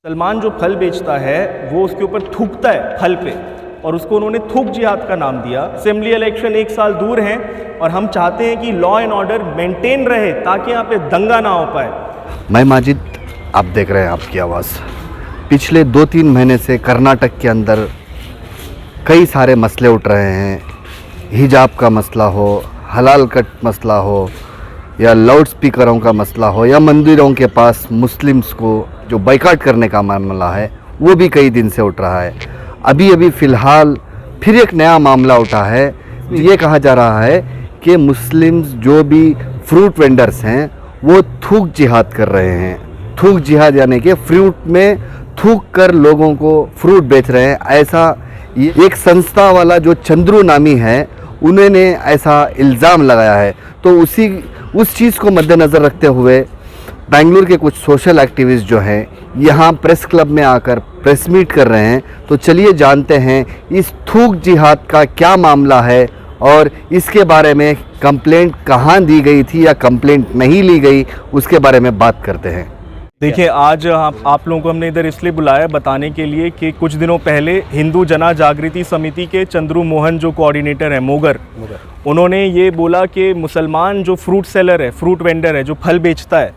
सलमान जो फल बेचता है वो उसके ऊपर थूकता है फल पे, और उसको उन्होंने थूक जिहाद का नाम दिया। असेंबली इलेक्शन 1 साल दूर हैं और हम चाहते हैं कि लॉ एंड ऑर्डर मेंटेन रहे ताकि यहाँ पे दंगा ना हो पाए। मैं माजिद, आप देख रहे हैं आपकी आवाज़। पिछले 2-3 महीने से कर्नाटक के अंदर कई सारे मसले उठ रहे हैं। हिजाब का मसला हो, हलाल कट मसला हो, या लाउड स्पीकरों का मसला हो, या मंदिरों के पास मुस्लिम्स को जो बाइकाट करने का मामला है, वो भी कई दिन से उठ रहा है। अभी अभी फ़िलहाल फिर एक नया मामला उठा है। ये कहा जा रहा है कि मुस्लिम्स जो भी फ्रूट वेंडर्स हैं वो थूक जिहाद कर रहे हैं। थूक जिहाद यानी कि फ्रूट में थूक कर लोगों को फ्रूट बेच रहे हैं। ऐसा एक संस्था वाला जो चंद्रू नामी है, उन्होंने ऐसा इल्ज़ाम लगाया है। तो उस चीज़ को मद्देनज़र रखते हुए बेंगलुरु के कुछ सोशल एक्टिविस्ट जो हैं यहाँ प्रेस क्लब में आकर प्रेस मीट कर रहे हैं। तो चलिए जानते हैं इस थूक जिहाद का क्या मामला है और इसके बारे में कंप्लेंट कहाँ दी गई थी या कंप्लेंट नहीं ली गई, उसके बारे में बात करते हैं। देखिए, आज आप लोगों को हमने इधर इसलिए बुलाया बताने के लिए कि कुछ दिनों पहले हिंदू जना जागृति समिति के चंद्रू मोहन जो कोऑर्डिनेटर हैं मोगर, उन्होंने ये बोला कि मुसलमान जो फ्रूट सेलर है, फ्रूट वेंडर है, जो फल बेचता है,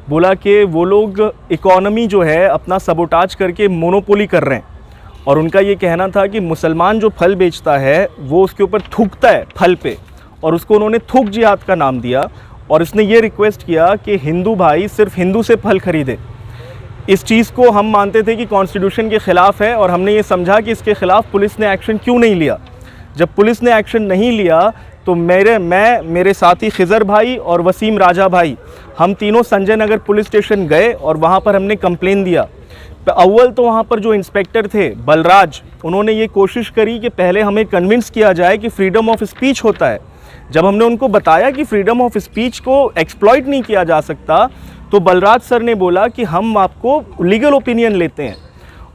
बोला कि वो लोग इकोनॉमी जो है अपना सबोटाज करके मोनोपोली कर रहे हैं। और उनका ये कहना था कि मुसलमान जो फल बेचता है वो उसके ऊपर थूकता है फल पे, और उसको उन्होंने थूक जिहाद का नाम दिया। और इसने ये रिक्वेस्ट किया कि हिंदू भाई सिर्फ हिंदू से फल खरीदे। इस चीज़ को हम मानते थे कि कॉन्स्टिट्यूशन के ख़िलाफ़ है, और हमने ये समझा कि इसके ख़िलाफ़ पुलिस ने एक्शन क्यों नहीं लिया। जब पुलिस ने एक्शन नहीं लिया तो मेरे साथी खिज़र भाई और वसीम राजा भाई, हम तीनों संजय नगर पुलिस स्टेशन गए और वहाँ पर हमने कंप्लेन दिया। अव्वल तो वहाँ पर जो इंस्पेक्टर थे बलराज, उन्होंने ये कोशिश करी कि पहले हमें कन्विंस किया जाए कि फ्रीडम ऑफ स्पीच होता है। जब हमने उनको बताया कि फ्रीडम ऑफ स्पीच को एक्सप्लॉइट नहीं किया जा सकता, तो बलराज सर ने बोला कि हम आपको लीगल ओपिनियन लेते हैं।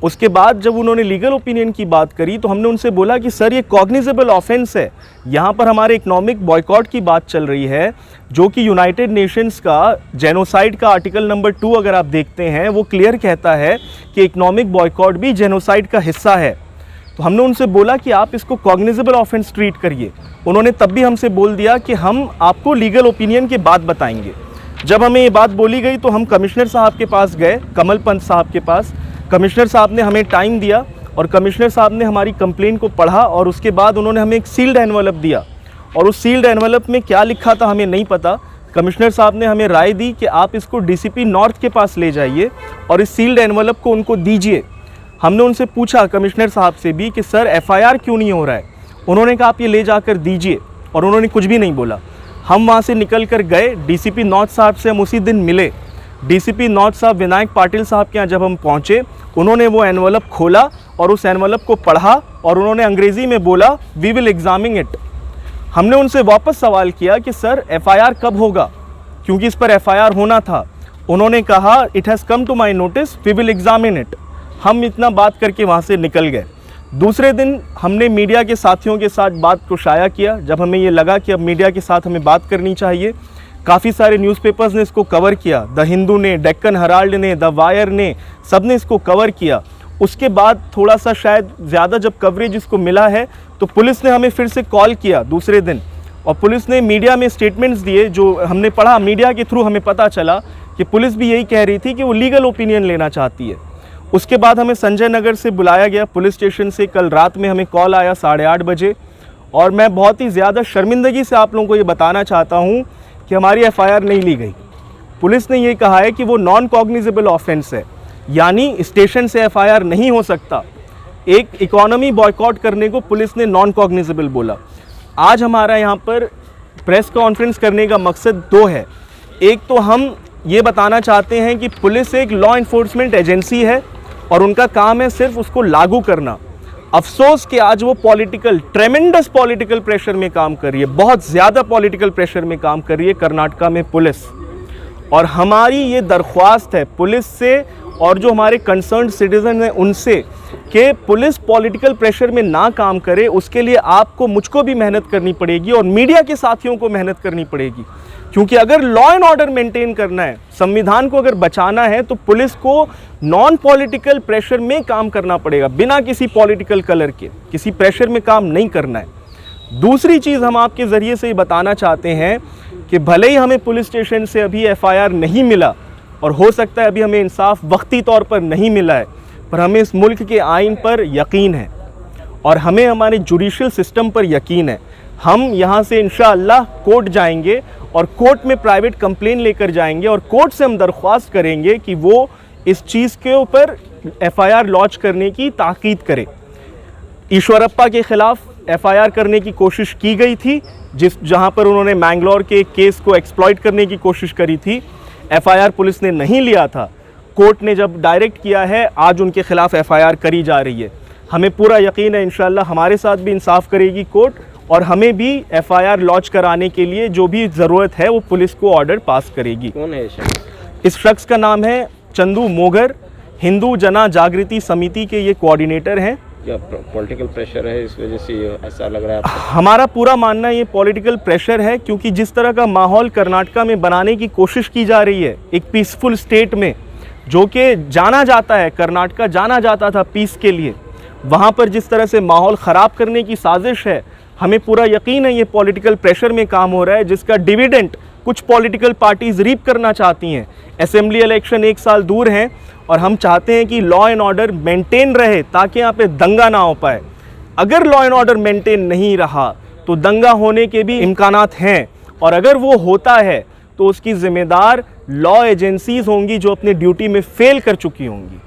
उसके बाद जब उन्होंने लीगल ओपिनियन की बात करी तो हमने उनसे बोला कि सर ये कॉग्निजेबल ऑफेंस है। यहाँ पर हमारे इकोनॉमिक बॉयकॉट की बात चल रही है, जो कि यूनाइटेड नेशंस का जेनोसाइड का आर्टिकल नंबर 2 अगर आप देखते हैं, वो क्लियर कहता है कि इकोनॉमिक बॉयकॉट भी जेनोसाइड का हिस्सा है। तो हमने उनसे बोला कि आप इसको कॉग्निजेबल ऑफेंस ट्रीट करिए। उन्होंने तब भी हमसे बोल दिया कि हम आपको लीगल ओपिनियन के बाद बताएंगे। जब हमें ये बात बोली गई तो हम कमिश्नर साहब के पास गए, कमल पंत साहब के पास। कमिश्नर साहब ने हमें टाइम दिया और कमिश्नर साहब ने हमारी कंप्लेंट को पढ़ा, और उसके बाद उन्होंने हमें एक सील्ड एनवलप दिया। और उस सील्ड एनवलप में क्या लिखा था हमें नहीं पता। कमिश्नर साहब ने हमें राय दी कि आप इसको डीसीपी नॉर्थ के पास ले जाइए और इस सील्ड एनवलप को उनको दीजिए। हमने उनसे पूछा कमिश्नर साहब से भी कि सर एफआईआर क्यों नहीं हो रहा है। उन्होंने कहा आप ये ले जाकर दीजिए, और उन्होंने कुछ भी नहीं बोला। हम वहाँ से निकल कर गए, डीसीपी नॉर्थ साहब से हम उसी दिन मिले। डीसीपी नॉर्थ साहब विनायक पाटिल साहब के यहाँ जब हम पहुँचे, उन्होंने वो एनवलप खोला और उस एनवलप को पढ़ा, और उन्होंने अंग्रेज़ी में बोला वी विल एग्जामिन इट। हमने उनसे वापस सवाल किया कि सर एफआईआर कब होगा, क्योंकि इस पर एफआईआर होना था। उन्होंने कहा it has come to my notice, we will examine it. हम इतना बात करके वहाँ से निकल गए। दूसरे दिन हमने मीडिया के साथियों के साथ बात को शाया किया। जब हमें ये लगा कि अब मीडिया के साथ हमें बात करनी चाहिए, काफ़ी सारे न्यूज़पेपर्स ने इसको कवर किया। द हिंदू ने, डेक्कन हराल्ड ने, द वायर ने, सब ने इसको कवर किया। उसके बाद थोड़ा सा शायद ज़्यादा जब कवरेज इसको मिला है, तो पुलिस ने हमें फिर से कॉल किया दूसरे दिन, और पुलिस ने मीडिया में स्टेटमेंट्स दिए जो हमने पढ़ा। मीडिया के थ्रू हमें पता चला कि पुलिस भी यही कह रही थी कि वो लीगल ओपिनियन लेना चाहती है। उसके बाद हमें संजय नगर से बुलाया गया पुलिस स्टेशन से। कल रात में हमें कॉल आया 8:30 बजे, और मैं बहुत ही ज़्यादा शर्मिंदगी से आप लोगों को ये बताना चाहता हूँ कि हमारी एफआईआर नहीं ली गई। पुलिस ने ये कहा है कि वो नॉन कॉग्निजेबल ऑफेंस है, यानी स्टेशन से एफआईआर नहीं हो सकता। एक इकोनॉमी बॉयकॉट करने को पुलिस ने नॉन कॉग्निजेबल बोला। आज हमारा यहाँ पर प्रेस कॉन्फ्रेंस करने का मकसद 2 है। एक तो हम ये बताना चाहते हैं कि पुलिस एक लॉ इन्फोर्समेंट एजेंसी है और उनका काम है सिर्फ उसको लागू करना। अफसोस कि आज वो ट्रेमेंडस पॉलिटिकल प्रेशर में काम कर रही है, बहुत ज़्यादा पॉलिटिकल प्रेशर में काम कर रही है कर्नाटका में पुलिस। और हमारी ये दरख्वास्त है पुलिस से और जो हमारे कंसर्न सिटीजन हैं उनसे कि पुलिस पॉलिटिकल प्रेशर में ना काम करे, उसके लिए आपको मुझको भी मेहनत करनी पड़ेगी और मीडिया के साथियों को मेहनत करनी पड़ेगी। क्योंकि अगर लॉ एंड ऑर्डर मेंटेन करना है, संविधान को अगर बचाना है, तो पुलिस को नॉन पॉलिटिकल प्रेशर में काम करना पड़ेगा, बिना किसी पॉलिटिकल कलर के, किसी प्रेशर में काम नहीं करना है। दूसरी चीज़ हम आपके ज़रिए से ये बताना चाहते हैं कि भले ही हमें पुलिस स्टेशन से अभी एफआईआर नहीं मिला और हो सकता है अभी हमें इंसाफ वक्ती तौर पर नहीं मिला है, पर हमें इस मुल्क के आइन पर यकीन है और हमें हमारे जुडिशल सिस्टम पर यकीन है। हम यहाँ से इंशाअल्लाह कोर्ट जाएंगे और कोर्ट में प्राइवेट कंप्लेन लेकर जाएंगे और कोर्ट से हम दरख्वास्त करेंगे कि वो इस चीज़ के ऊपर एफआईआर लॉन्च करने की ताकीद करे। ईश्वरप्पा के ख़िलाफ़ एफआईआर करने की कोशिश की गई थी, जहां पर उन्होंने मैंगलोर के केस को एक्सप्लॉइट करने की कोशिश करी थी। एफआईआर पुलिस ने नहीं लिया था, कोर्ट ने जब डायरेक्ट किया है, आज उनके ख़िलाफ़ एफआईआर करी जा रही है। हमें पूरा यकीन है इंशाअल्लाह हमारे साथ भी इंसाफ करेगी कोर्ट और हमें भी एफआईआर लॉन्च कराने के लिए जो भी ज़रूरत है वो पुलिस को ऑर्डर पास करेगी। कौन है ये शख्स? इस शख्स का नाम है चंदू मोगर, हिंदू जना जागृति समिति के ये कोऑर्डिनेटर हैं। क्या पॉलिटिकल प्रेशर है इस वजह से ये ऐसा लग रहा है आपको? हमारा पूरा मानना ये पॉलिटिकल प्रेशर है, क्योंकि जिस तरह का माहौल कर्नाटका में बनाने की कोशिश की जा रही है एक पीसफुल स्टेट में, जो कि जाना जाता है, कर्नाटका जाना जाता था पीस के लिए, वहाँ पर जिस तरह से माहौल ख़राब करने की साजिश है, हमें पूरा यकीन है ये पॉलिटिकल प्रेशर में काम हो रहा है, जिसका डिविडेंड कुछ पॉलिटिकल पार्टीज़ रीप करना चाहती हैं। असेंबली इलेक्शन 1 साल दूर हैं और हम चाहते हैं कि लॉ एंड ऑर्डर मेंटेन रहे ताकि यहाँ पे दंगा ना हो पाए। अगर लॉ एंड ऑर्डर मेंटेन नहीं रहा तो दंगा होने के भी इम्कानात हैं, और अगर वो होता है तो उसकी ज़िम्मेदार लॉ एजेंसीज़ होंगी जो अपने ड्यूटी में फेल कर चुकी होंगी।